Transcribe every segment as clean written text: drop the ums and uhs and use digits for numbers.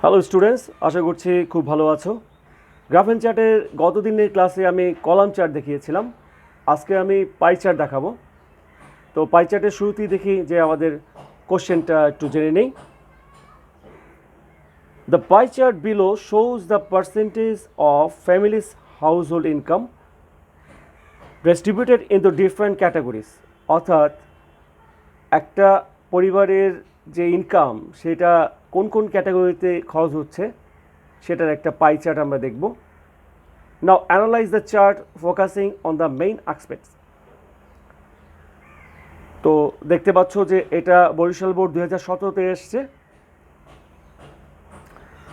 Hello students, আশা করছি খুব ভালো আছো। গ্রাফ এন্ড চার্টের গতদিনের ক্লাসে আমি কলাম চার্ট দেখিয়েছিলাম। আজকে আমি পাই চার্ট দেখাবো। তো পাই চার্টের শুরুতেই দেখি যে আমাদের কোশ্চেনটা একটু জেনে নেই। The pie chart below shows the percentage of families household income distributed into different categories. অর্থাৎ একটা পরিবারের যে ইনকাম সেটা কোন কোন ক্যাটাগরিতে খরচ হচ্ছে সেটার একটা পাই চার্ট আমরা দেখব। Now analyse the chart focusing on the main aspects. তো দেখতে পাচ্ছ যে এটা বরিশাল বোর্ড 2017-তে এসছে।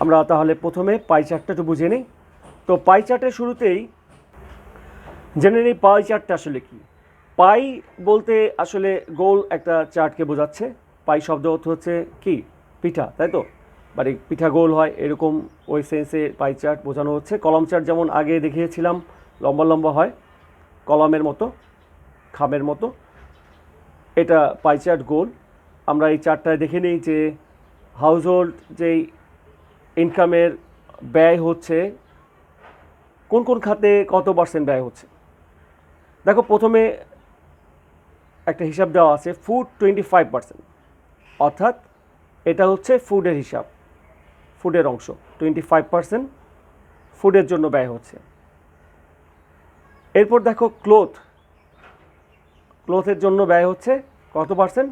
আমরা তাহলে প্রথমে পাই চার্টটা একটু বুঝে নিই। তো পাই চার্টের শুরুতেই জেনে নিই পাই চার্টটা আসলে কি। পাই বলতে আসলে গোল একটা চার্টকে বোঝাচ্ছে। পাই শব্দ অর্থ হচ্ছে কি, পিঠা, তাই তো? মানে পিঠা গোল হয় এরকম ওই সেন্সে পাই চার্ট বোঝানো হচ্ছে। কলাম চার্ট যেমন আগে দেখিয়েছিলাম লম্বা লম্বা হয়, কলামের মতো, খামের মতো। এটা পাই চার্ট গোল। আমরা এই চার্টটায় দেখে নিই যে হাউসহোল্ড যেই ইনকামের ব্যয় হচ্ছে কোন কোন খাতে কত পার্সেন্ট ব্যয় হচ্ছে। দেখো প্রথমে একটা হিসাব দেওয়া আছে, ফুড 25%, অর্থাৎ এটা হচ্ছে ফুডের হিসাব, ফুডের অংশ 25% ফুডের জন্য ব্যয় হচ্ছে। এরপর দেখো ক্লোথের জন্য ব্যয় হচ্ছে কত পার্সেন্ট?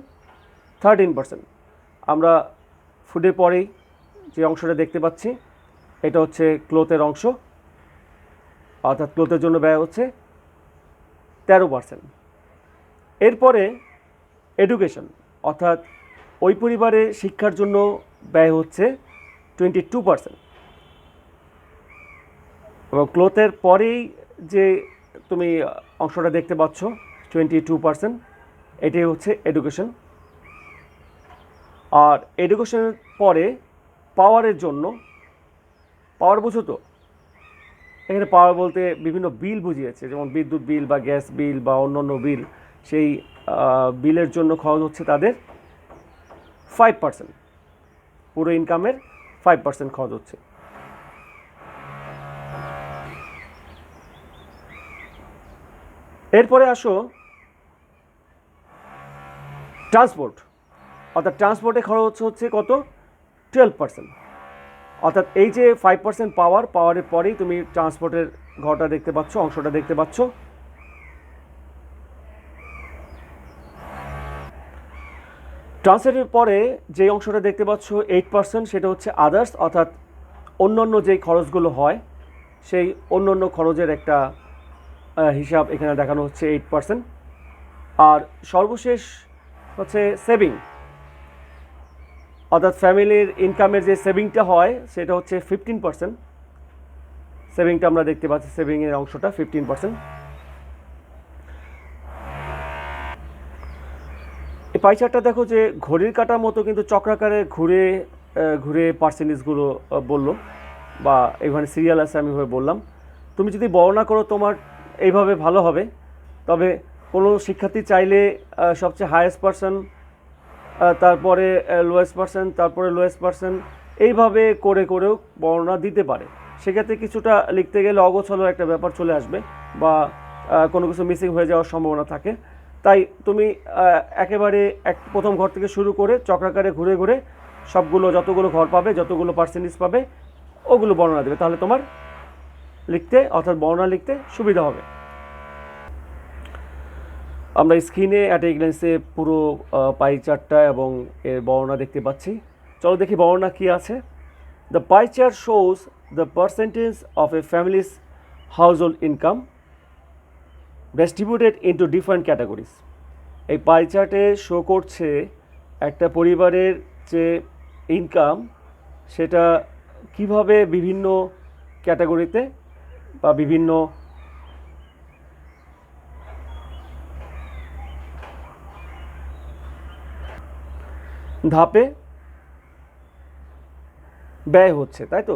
13%। আমরা ফুডের পরেই যে অংশটা দেখতে পাচ্ছি এটা হচ্ছে ক্লোথের অংশ, অর্থাৎ ক্লোথের জন্য ব্যয় হচ্ছে 13%। এরপরে এডুকেশন, অর্থাৎ ওই পরিবারে শিক্ষার জন্য ব্যয় হচ্ছে 22%। এবং ক্লোথের পরেই যে তুমি অংশটা দেখতে পাচ্ছ 22%, এটাই হচ্ছে এডুকেশন। আর এডুকেশনের পরে পাওয়ারের জন্য, পাওয়ার বুঝো তো? এখানে পাওয়ার বলতে বিভিন্ন বিল বুঝিয়েছে, যেমন বিদ্যুৎ বিল বা গ্যাস বিল বা অন্যান্য বিল। সেই বিলের জন্য খরচ হচ্ছে তাদের 5%, পুরো ইনকামের 5% খরচ হচ্ছে। এরপরে আসো ট্রান্সপোর্ট, অর্থাৎ ট্রান্সপোর্টে খরচ হচ্ছে কত? 12%। অর্থাৎ এই যে 5% পাওয়ারের পরেই তুমি ট্রান্সপোর্টের ঘরটা দেখতে পাচ্ছ, অংশটা দেখতে পাচ্ছ। ট্রান্সপোর্টের পরে যে অংশটা দেখতে পাচ্ছ 8%, সেটা হচ্ছে আদার্স, অর্থাৎ অন্যান্য যেই খরচগুলো হয় সেই অন্যান্য খরচের একটা হিসাব এখানে দেখানো হচ্ছে 8%। আর সর্বশেষ হচ্ছে সেভিং, অর্থাৎ ফ্যামিলির ইনকামের যে সেভিংটা হয় সেটা হচ্ছে 15%। সেভিংটা আমরা দেখতে পাচ্ছি, সেভিংয়ের অংশটা 15%। এই পাই চার্টটা দেখো যে ঘড়ির কাঁটার মতো কিন্তু চক্রাকারে ঘুরে ঘুরে পার্সেন্টেজগুলো বললো, বা এখানে সিরিয়াল আছে আমি ভাবে বললাম। তুমি যদি বর্ণনা করো তোমার এইভাবে ভালো হবে। তবে কোনো শিক্ষার্থী চাইলে সবচেয়ে হায়েস্ট পার্সন, তারপরে লোয়েস্ট পার্সন, তারপরে লোয়েস্ট পার্সন, এইভাবে করে করেও বর্ণনা দিতে পারে। সেক্ষেত্রে কিছুটা লিখতে গেলে অগোছালো একটা ব্যাপার চলে আসবে, বা কোনো কিছু মিসিং হয়ে যাওয়ার সম্ভাবনা থাকে। তাই তুমি একেবারে প্রথম ঘর থেকে শুরু করে চক্রাকারে ঘুরে ঘুরে সবগুলো, যতগুলো ঘর পাবে, যতগুলো পার্সেন্টেজ পাবে, ওগুলো বর্ণনা দেবে। তাহলে তোমার লিখতে, অর্থাৎ বর্ণনা লিখতে সুবিধা হবে। আমরা স্ক্রিনে অ্যাট এ গ্ল্যান্সে পুরো পাই চার্টটা এবং এর বর্ণনা দেখতে পাচ্ছি। চলো দেখি বর্ণনা কী আছে। The pie chart shows the percentage of A families household income distributed into different categories. এই পাই চার্টে শো করছে একটা পরিবারের যে ইনকাম সেটা কিভাবে বিভিন্ন ক্যাটাগরিতে বা বিভিন্ন ধাপে ব্যয় হচ্ছে, তাই তো?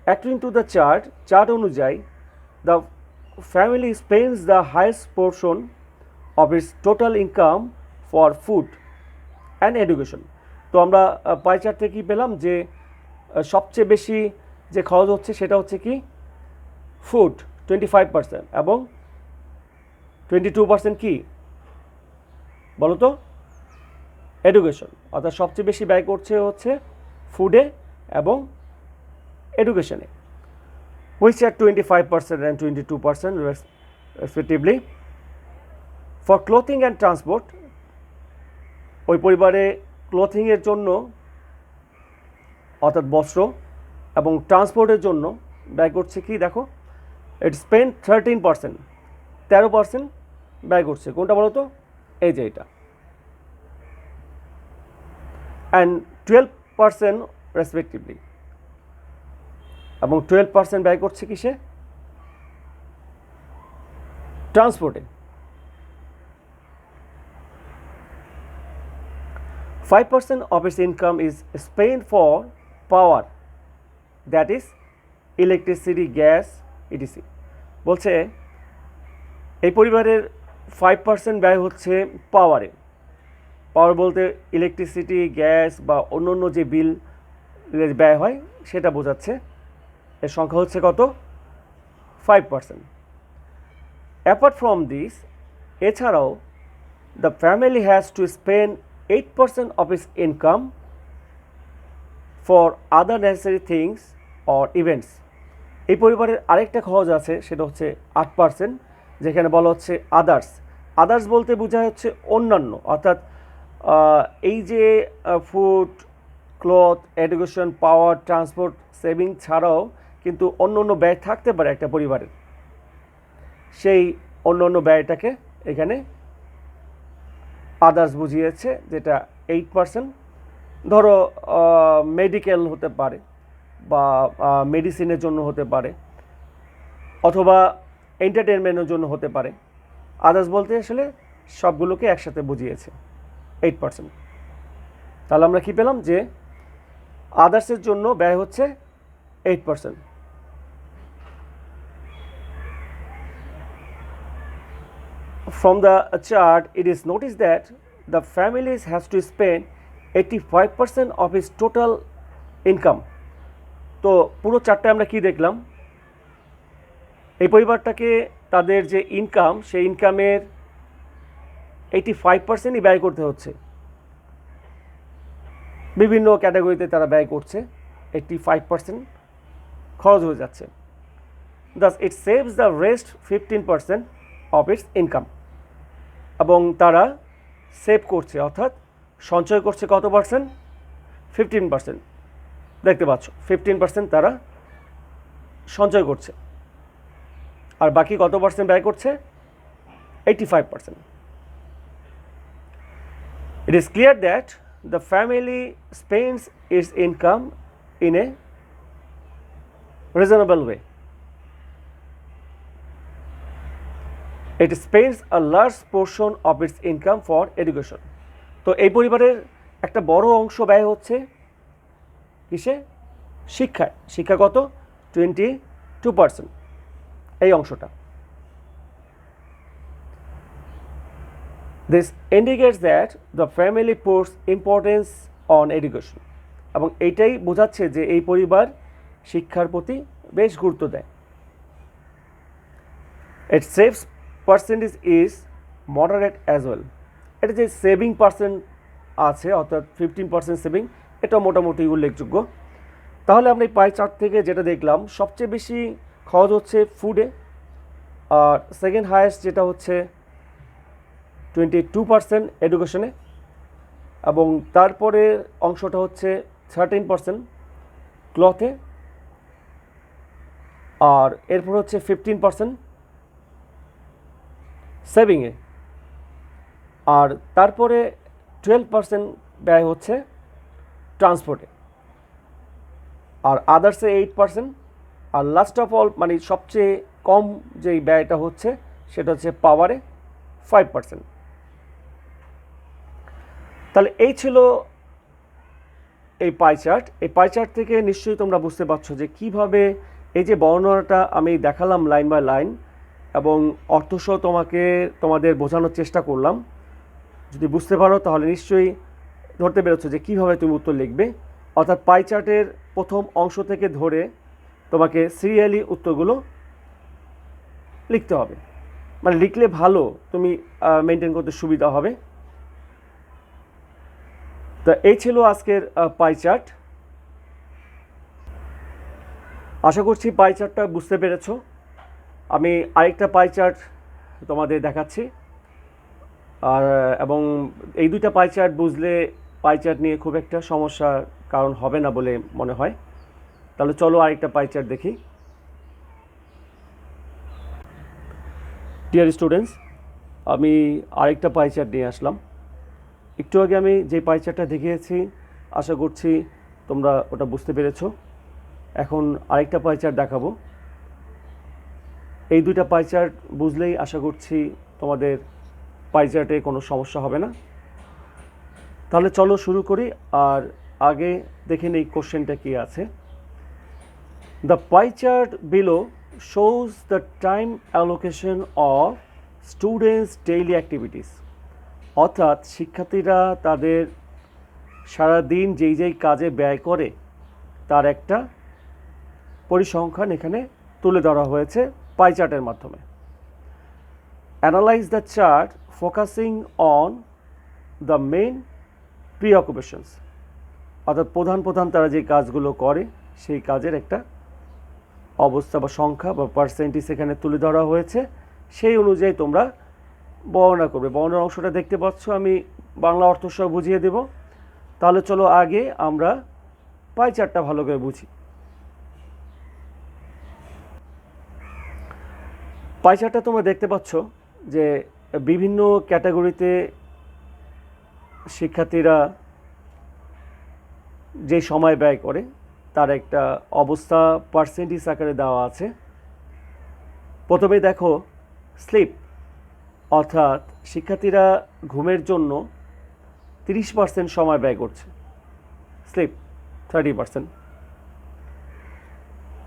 অ্যাকর্ডিং টু দ্য চার্ট অনুযায়ী the family spends the highest portion of its total income for food and education. তো আমরা পাই চার্ট থেকে কী পেলাম যে সবচেয়ে বেশি যে খরচ হচ্ছে সেটা হচ্ছে কি ফুড 25% এবং 22% কি বলো তো এডুকেশন, অর্থাৎ সবচেয়ে বেশি ব্যয় করছে হচ্ছে ফুডে এবং এডুকেশনে, which are 25% and 22% respectively. For clothing and transport, ওই পরিবারে ক্লোথিংয়ের জন্য অর্থাৎ বস্ত্র এবং ট্রান্সপোর্টের জন্য ব্যয় করছে কি দেখো, ইট স্পেন্ড 13%, 13% ব্যয় করছে। কোনটা বলো তো, এই যে এটা, অ্যান্ড 12% রেসপেক্টিভলি, এবং 12% ব্যয় করছে কিসে, ট্রান্সপোর্টে। 5% of its income is spent for power, that is electricity, gas, etc. বলছে এই পরিবারের 5% ব্যয় হচ্ছে পাওয়ারে। পাওয়ার বলতে ইলেকট্রিসিটি, গ্যাস বা অন্য অন্য যে বিল ব্যয় হয় সেটা বোঝাচ্ছে। এর সংখ্যা হচ্ছে কত, 5%। অ্যাপার্ট ফ্রম দিস, এছাড়াও the family has to spend 8% of its income for other necessary things or events. এই পরিবারের আরেকটা খরচ আছে, সেটা হচ্ছে 8%, যেখানে বলা হচ্ছে আদার্স। আদার্স বলতে বোঝায় হচ্ছে অন্যান্য, অর্থাৎ এই যে ফুড, ক্লথ, এডুকেশন, পাওয়ার, ট্রান্সপোর্ট, সেভিং ছাড়াও কিন্তু অন্য অন্য ব্যয় থাকতে পারে একটা পরিবারের, সেই অন্য অন্য ব্যয়টাকে এখানে আদার্স বুঝিয়েছে, যেটা 8%। ধরো মেডিকেল হতে পারে বা মেডিসিনের জন্য হতে পারে অথবা এন্টারটেনমেন্টের জন্য হতে পারে। আদার্স বলতে আসলে সবগুলোকে একসাথে বুঝিয়েছে 8%। তাহলে আমরা কি পেলাম যে আদার্সের জন্য ব্যয় হচ্ছে 8%। From the chart, it is noticed that the families has to spend 85% of its total income. তো পুরো চারটে আমরা কি দেখলাম, এই পরিবারটাকে তাদের যে ইনকাম, সেই ইনকামের 85%ই ব্যয় করতে হচ্ছে, বিভিন্ন ক্যাটাগরিতে তারা ব্যয় করছে, 85% খরচ হয়ে যাচ্ছে। Thus it saves the rest 15% of its income, এবং তারা সেভ করছে অর্থাৎ সঞ্চয় করছে কত পার্সেন্ট, 15%। দেখতে পাচ্ছ 15% তারা সঞ্চয় করছে, আর বাকি কত পার্সেন্ট ব্যয় করছে, 85%। It is clear that the family spends its income in a reasonable way. It spends a large portion of its income for education. তো এই পরিবারের একটা বড় অংশ ব্যয় হচ্ছে কিসে, শিক্ষায়। শিক্ষা কত, 22%, এই অংশটা। This indicates that the family puts importance on education, এবং এইটাই বোঝাচ্ছে যে এই পরিবার শিক্ষার প্রতি বেশ গুরুত্ব দেয়। It saves percentage is moderate as well. এটা যে সেভিং পার্সেন্ট আছে অর্থাৎ 15% সেভিং, এটা মোটামুটি উল্লেখযোগ্য। তাহলে আমরা এই পাই চার্ট থেকে যেটা দেখলাম, সবচেয়ে বেশি খরচ হচ্ছে ফুডে, আর সেকেন্ড হাইয়েস্ট যেটা হচ্ছে 22% এডুকেশনে, এবং তারপরে অংশটা হচ্ছে 13% ক্লথে, আর এরপর হচ্ছে 15% সেভিংয়ে, আর তারপরে 12% ব্যয় হচ্ছে ট্রান্সপোর্টে, আর আদার্সে 8%, আর লাস্ট অফ অল মানে সবচেয়ে কম যেই ব্যয়টা হচ্ছে সেটা হচ্ছে পাওয়ারে 5%। তাহলে এই ছিল এই পাই চার্ট। এই পাই চার্ট থেকে নিশ্চয়ই তোমরা বুঝতে পারছো যে কিভাবে এই যে বর্ণনাটা আমি দেখালাম লাইন বাই লাইন এবং অর্থসহ তোমাদের বোঝানোর চেষ্টা করলাম। যদি বুঝতে পারো তাহলে নিশ্চয়ই ধরতে পেরেছো যে কীভাবে তুমি উত্তর লিখবে। অর্থাৎ পাই চার্টের প্রথম অংশ থেকে ধরে তোমাকে সিরিয়ালি উত্তরগুলো লিখতে হবে, মানে লিখলে ভালো, তুমি মেনটেন করতে সুবিধা হবে। তো এই ছিল আজকের পাই চার্ট। আশা করছি পাই চার্টটা বুঝতে পেরেছো। আমি আরেকটা পাই চার্ট তোমাদের দেখাচ্ছি, আর এবং এই দুইটা পাই চার্ট বুঝলে পাই চার্ট নিয়ে খুব একটা সমস্যার কারণ হবে না বলে মনে হয়। তাহলে চলো আরেকটা পাই চার্ট দেখি। ডিয়ার স্টুডেন্টস, আমি আরেকটা পাই চার্ট নিয়ে আসলাম। একটু আগে আমি যে পাই চার্টটা দেখিয়েছি আশা করছি তোমরা ওটা বুঝতে পেরেছো। এখন আরেকটা পাই চার্ট দেখাবো। এই দুইটা পাই চার্ট বুঝলেই আশা করছি তোমাদের পাই চার্টে কোনো সমস্যা হবে না। তাহলে চলো শুরু করি, আর আগে দেখে নেই কোশ্চেনটা কী আছে। The pie chart below shows the time allocation of students daily activities, অর্থাৎ শিক্ষার্থীরা তাদের সারাদিন যেই কাজে ব্যয় করে তার একটা পরিসংখ্যান এখানে তুলে ধরা হয়েছে পাই চার্টের মাধ্যমে। Analyse the chart focusing on the main preoccupations, অর্থাৎ প্রধান তারা যে কাজগুলো করে সেই কাজের একটা অবস্থা বা সংখ্যা বা পার্সেন্টেজ এখানে তুলে ধরা হয়েছে, সেই অনুযায়ী তোমরা বর্ণনা করবে। বর্ণনার অংশটা দেখতে পাচ্ছ, আমি বাংলা অর্থ সহ বুঝিয়ে দেব। তাহলে চলো আগে আমরা পাই চার্টটা ভালো করে বুঝি। পাই চার্টটা তোমরা দেখতে পাচ্ছ যে বিভিন্ন ক্যাটাগরিতে শিক্ষার্থীরা যে সময় ব্যয় করে তার একটা অবস্থা পার্সেন্টেজ আকারে দেওয়া আছে। প্রথমে দেখো স্লিপ, অর্থাৎ শিক্ষার্থীরা ঘুমের জন্য 30% সময় ব্যয় করছে, স্লিপ 30%।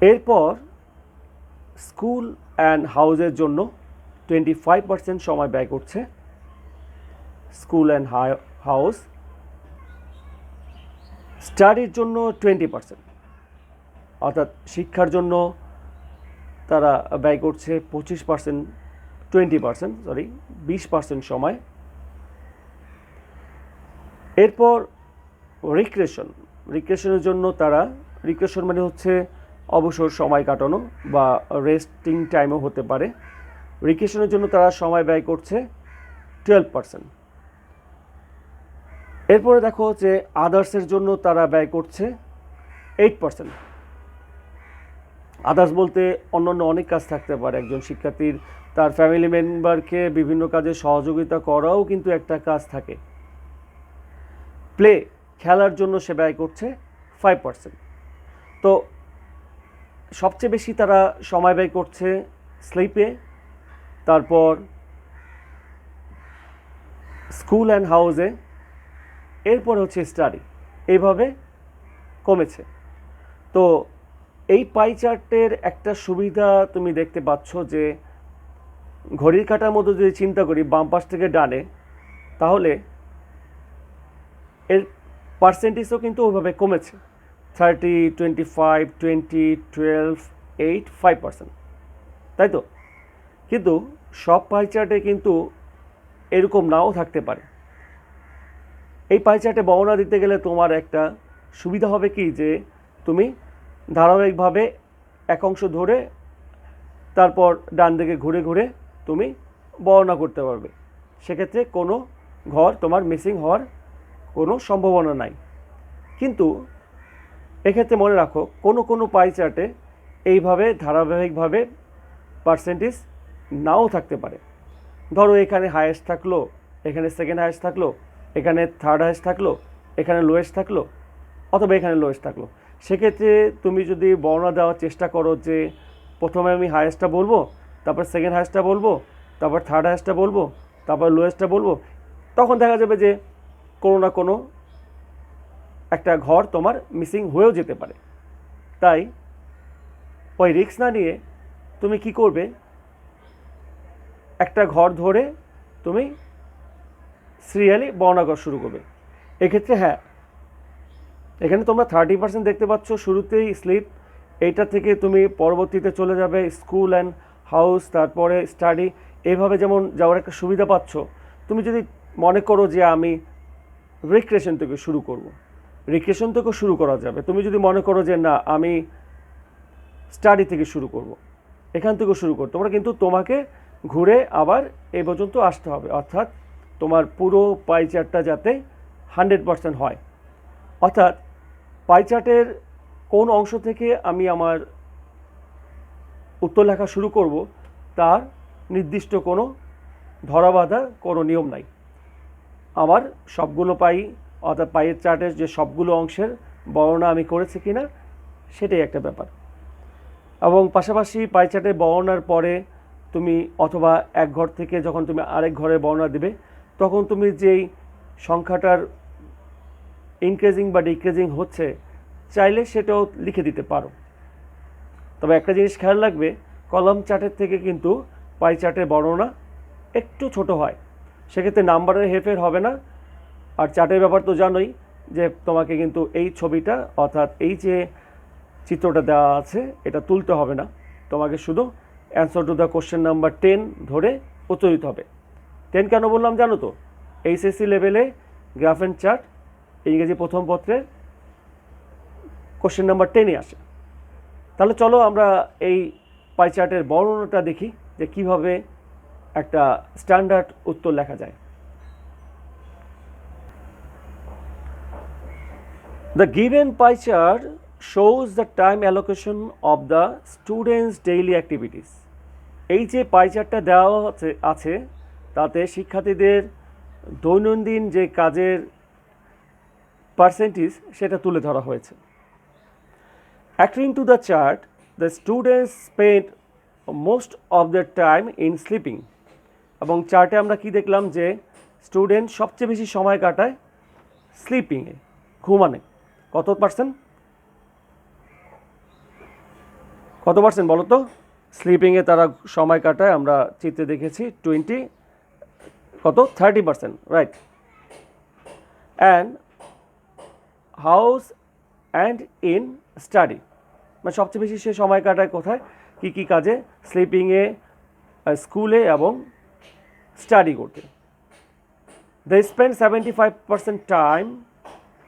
এরপর স্কুল অ্যান্ড হাউসের জন্য 25% সময় ব্যয় করছে, স্কুল অ্যান্ড হাউস। স্টাডির জন্য 20%, অর্থাৎ শিক্ষার জন্য তারা ব্যয় করছে 20% সময়। এরপর রিক্রেশনের জন্য তারা, রিক্রেশন মানে হচ্ছে অবসর সময় কাটানো বা রেস্টিং টাইমও হতে পারে, রিক্রেশনের জন্য তারা সময় ব্যয় করছে 12%। এরপরে দেখো যে আদার্সের জন্য তারা ব্যয় করছে 8%। আদার্স বলতে অন্যান্য অনেক কাজ থাকতে পারে, একজন শিক্ষার্থীর তার ফ্যামিলি মেম্বারকে বিভিন্ন কাজে সহযোগিতা করাও কিন্তু একটা কাজ থাকে। প্লে, খেলার জন্য সে ব্যয় করছে 5%। তো সবচেয়ে বেশি তারা সময় ব্যয় করছে স্লিপে, তারপর স্কুল অ্যান্ড হাউসে, এরপর হচ্ছে স্টাডি, এইভাবে কমেছে। তো এই পাই চার্টের একটা সুবিধা তুমি দেখতে পাচ্ছ যে ঘড়ির কাঁটার মধ্যে যদি চিন্তা করি বাম পাশ থেকে ডানে, তাহলে এর পার্সেন্টেজও কিন্তু ওইভাবে কমেছে, 30, 25, 20, 12, 8, 5%, তাই তো? কিন্তু সব পাই চার্টে কিন্তু এরকম নাও থাকতে পারে। এই পাই চার্টে বর্ণনা দিতে গেলে তোমার একটা সুবিধা হবে কি, যে তুমি ধারাবাহিকভাবে এক অংশ ধরে তারপর ডান দিকে ঘুরে ঘুরে তুমি বর্ণনা করতে পারবে। সেক্ষেত্রে কোনো ঘর তোমার মিসিং হওয়ার কোনো সম্ভাবনা নাই। কিন্তু এক্ষেত্রে মনে রাখো কোনো পাই চার্টে এইভাবে ধারাবাহিকভাবে পার্সেন্টেজ নাও থাকতে পারে। ধরো এখানে হায়েস্ট থাকলো, এখানে সেকেন্ড হায়েস্ট থাকলো, এখানে থার্ড হায়েস্ট থাকলো, এখানে লোয়েস্ট থাকলো, অথবা এখানে লোয়েস্ট থাকলো। সেক্ষেত্রে তুমি যদি বর্ণনা দেওয়ার চেষ্টা করো যে প্রথমে আমি হায়েস্টটা বলবো, তারপর সেকেন্ড হায়েস্টটা বলবো, তারপর থার্ড হায়েস্টটা বলবো, তারপর লোয়েস্টটা বলবো, তখন দেখা যাবে যে কোনো না কোনো একটা ঘর তোমার মিসিং হয়েও যেতে পারে। তাই ওই রিস্ক না নিয়ে তুমি কি করবে, একটা ঘর ধরে তুমি সিরিয়ালি বর্ণনা করা শুরু করবে। এক্ষেত্রে হ্যাঁ, এখানে তোমরা 30% দেখতে পাচ্ছ শুরুতেই স্লিপ, এইটা থেকে তুমি পরবর্তীতে চলে যাবে স্কুল অ্যান্ড হাউস, তারপরে স্টাডি, এইভাবে যেমন যাওয়ার একটা সুবিধা পাচ্ছ। তুমি যদি মনে করো যে আমি রিক্রিয়েশন থেকে শুরু করব, রিক্রিয়েশন থেকেও শুরু করা যাবে। তুমি যদি মনে করো যে না আমি স্টাডি থেকে শুরু করব, এখান থেকেও শুরু করতে পারো, কিন্তু তোমাকে ঘুরে আবার এই পর্যন্ত আসতে হবে, অর্থাৎ তোমার পুরো পাই চার্টটা যাতে 100% হয়। অর্থাৎ পাই চার্টের কোন অংশ থেকে আমি আমার উত্তর লেখা শুরু করব তার নির্দিষ্ট কোনো ধরাবাঁধা কোনো নিয়ম নাই। আমার সবগুলো পাই, অর্থাৎ পাইয়ের চার্টের যে সবগুলো অংশের বর্ণনা আমি করেছি কিনা সেটাই একটা ব্যাপার। এবং পাশাপাশি পাই চার্টের বর্ণনার পরে তুমি অথবা এক ঘর থেকে যখন তুমি আরেক ঘরে বর্ণনা দেবে, তখন তুমি যেই সংখ্যাটার ইনক্রিজিং বা ডিক্রিজিং হচ্ছে চাইলে সেটাও লিখে দিতে পারো। তবে একটা জিনিস খেয়াল রাখবে, কলাম চার্টের থেকে কিন্তু পাই চার্টের বর্ণনা একটু ছোট হয়, সেক্ষেত্রে নাম্বারের হেরফের হবে না। আর চার্টের ব্যাপার তো জানোই যে তোমাকে কিন্তু এই ছবিটা অর্থাৎ এই যে চিত্রটা দেওয়া আছে এটা তুলতে হবে না, তোমাকে শুধু answer to the question number 10 ধরে উত্তর দিতে হবে। 10 কেন বললাম জানো তো? এইচএসসি লেভেলে গ্রাফ অ্যান্ড চার্ট ইংরেজি প্রথম পত্রের কোশ্চেন নাম্বার 10-ই আসে। তাহলে চলো আমরা এই পাই চার্টের বর্ণনাটা দেখি যে কিভাবে একটা স্ট্যান্ডার্ড উত্তর লেখা যায়। The given pie chart shows the time allocation of the students' daily activities. এই যে পাই চার্টটা দেওয়া আছে তাতে শিক্ষার্থীদের দৈনন্দিন যে কাজের পার্সেন্টেজ সেটা তুলে ধরা হয়েছে। According to the chart, the students spent most of their time in sleeping. এবং চার্টে আমরা কি দেখলাম যে স্টুডেন্ট সবচেয়ে বেশি সময় কাটায় স্লিপিংয়ে, ঘুমানে। কত পার্সেন্ট বলো তো? স্লিপিংয়ে তারা সময় কাটায়, আমরা চিত্রে দেখেছি 30%, right. And house and in study, মানে সবচেয়ে বেশি সে সময় কাটায় কোথায়, কী কী কাজে? স্লিপিংয়ে, স্কুলে এবং স্টাডি করতে। They spend 75% time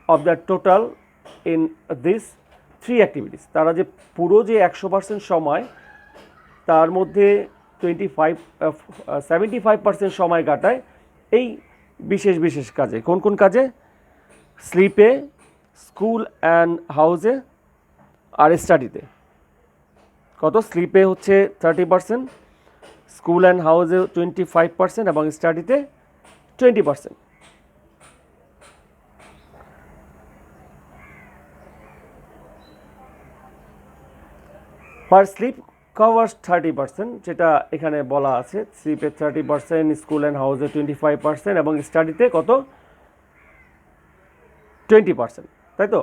of the total in this 3 activities. তারা যে পুরো যে 100% সময় তার মধ্যে 75% সময় কাটায় এই বিশেষ বিশেষ কাজে। কোন কোন কাজে? স্লিপে, স্কুল অ্যান্ড হাউসে আর স্টাডিতে। কত? স্লিপে হচ্ছে 30%, স্কুল অ্যান্ড হাউসে 25% এবং স্টাডিতে 20%। পার স্লিপ কভার্স 30%, যেটা এখানে বলা আছে। স্লিপে 30%, স্কুল অ্যান্ড হাউসে 25% এবং স্টাডিতে কত? 20%, তাই তো?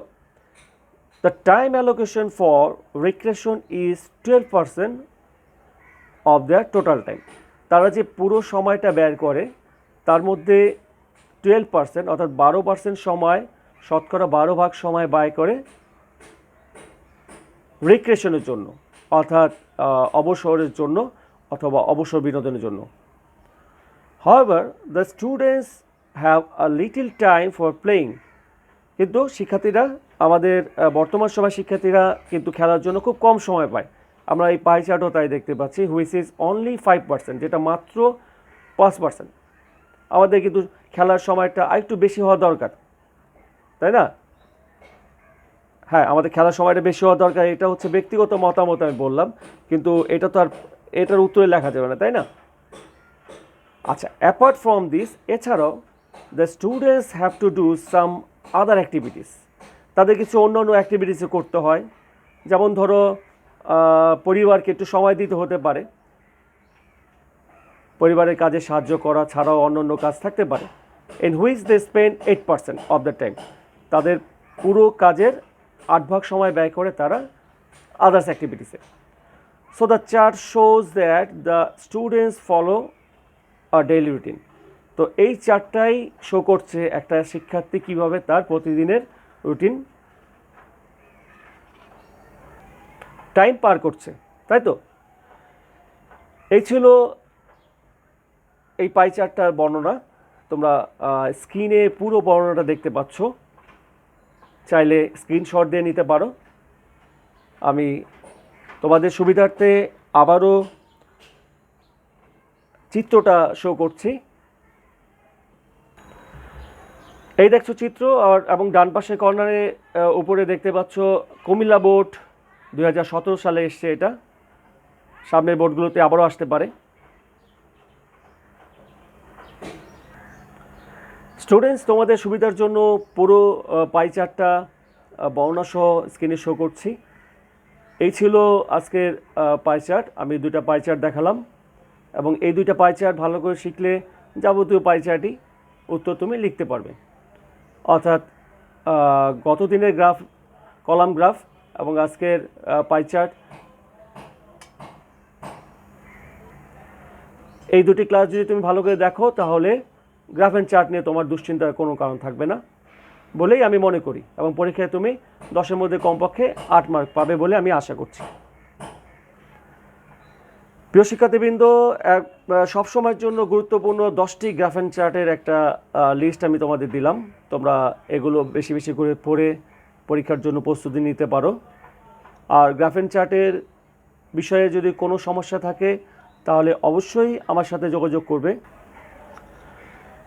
The time allocation for recreation is 12% of their total time. তারা যে পুরো সময়টা ব্যয় করে তার মধ্যে 12% অর্থাৎ 12% সময়, শতকরা 12 ভাগ সময় ব্যয় করে রিক্রিয়েশনের জন্য, অর্থাৎ অবসরের জন্য অথবা অবসর বিনোদনের জন্য। However, the students have a little time for playing. কিন্তু শিক্ষার্থীরা, আমাদের বর্তমান সময় শিক্ষার্থীরা কিন্তু খেলার জন্য খুব কম সময় পায়। আমরা এই পাই চার্টও তাই দেখতে পাচ্ছি, হুইচ ইজ অনলি 5%, যেটা মাত্র 5%। আমাদের কিন্তু খেলার সময়টা আরেকটু বেশি হওয়া দরকার, তাই না? হ্যাঁ, আমাদের খেলার সময়টা বেশি হওয়া দরকার, এটা হচ্ছে ব্যক্তিগত মতামত আমি বললাম, কিন্তু এটা তো আর এটার উত্তরে লেখা যাবে না, তাই না? আচ্ছা, অ্যাপার্ট ফ্রম দিস, এছাড়াও the students have to do some other activities. তাদের কিছু অন্য অন্য অ্যাক্টিভিটিসও করতে হয়, যেমন ধরো পরিবারকে একটু সময় দিতে হতে পারে, পরিবারের কাজে সাহায্য করা ছাড়াও অন্য অন্য কাজ থাকতে পারে। In which they spend 8% of the time. তাদের পুরো কাজের 8 ভাগ সময় ব্যয় করে তারা আদার্স অ্যাক্টিভিটিসে। So the chart shows that the students follow a daily routine. তো এই চার্টটাই শো করছে একটা শিক্ষার্থী কীভাবে তার প্রতিদিনের রুটিন টাইম পার করছে, তাই তো? এই ছিল এই পাই চার্টটার বর্ণনা। তোমরা স্ক্রিনে পুরো বর্ণনাটা দেখতে পাচ্ছ, চাইলে স্ক্রিনশট দিয়ে নিতে পারো। আমি তোমাদের সুবিধার্থে আবারও চিত্রটা শো করছি। এই দেখছো চিত্র, আর এবং ডান পাশে কর্নারে উপরে দেখতে পাচ্ছ কুমিল্লা বোর্ড 2017 সালে এসছে এটা। সামনের বোর্ডগুলোতে আবারও আসতে পারে। স্টুডেন্টস, তোমাদের সুবিধার জন্য পুরো পাই চার্টটা বর্ণনাসহ স্ক্রিনে শো করছি। এই ছিল আজকের পাই চার্ট। আমি দুইটা পাই চার্ট দেখালাম, এবং এই দুইটা পাই চার্ট ভালো করে শিখলে যাবতীয় পাই চার্টই উত্তর তুমি লিখতে পারবে। অর্থাৎ গত দিনের গ্রাফ, কলাম গ্রাফ, এবং আজকের পাই চার্ট, এই দুটি ক্লাস যদি তুমি ভালো করে দেখো তাহলে গ্রাফ অ্যান্ড চার্ট নিয়ে তোমার দুশ্চিন্তার কোনো কারণ থাকবে না বলেই আমি মনে করি, এবং পরীক্ষায় তুমি 10-এর মধ্যে কমপক্ষে 8 মার্ক পাবে বলে আমি আশা করছি। প্রিয় শিক্ষার্থীবৃন্দ, সবসময়ের জন্য গুরুত্বপূর্ণ 10টি গ্রাফ অ্যান্ড চার্টের একটা লিস্ট আমি তোমাদের দিলাম। তোমরা এগুলো বেশি বেশি করে পড়ে পরীক্ষার জন্য প্রস্তুতি নিতে পারো। আর গ্রাফ অ্যান্ড চার্টের বিষয়ে যদি কোনো সমস্যা থাকে তাহলে অবশ্যই আমার সাথে যোগাযোগ করবে।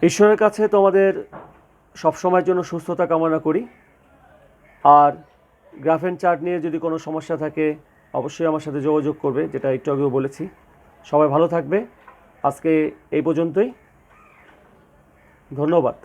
ঈশ্বরের কাছে তোমাদের সবসময়ের জন্য সুস্থতা কামনা করি। আর গ্রাফ অ্যান্ড চার্ট নিয়ে যদি কোনো সমস্যা থাকে অবশ্যই আমার সাথে যোগাযোগ করবে, যেটা একটু আগেও বলেছি। সবাই ভালো থাকবে। আজকে এই পর্যন্তই। ধন্যবাদ।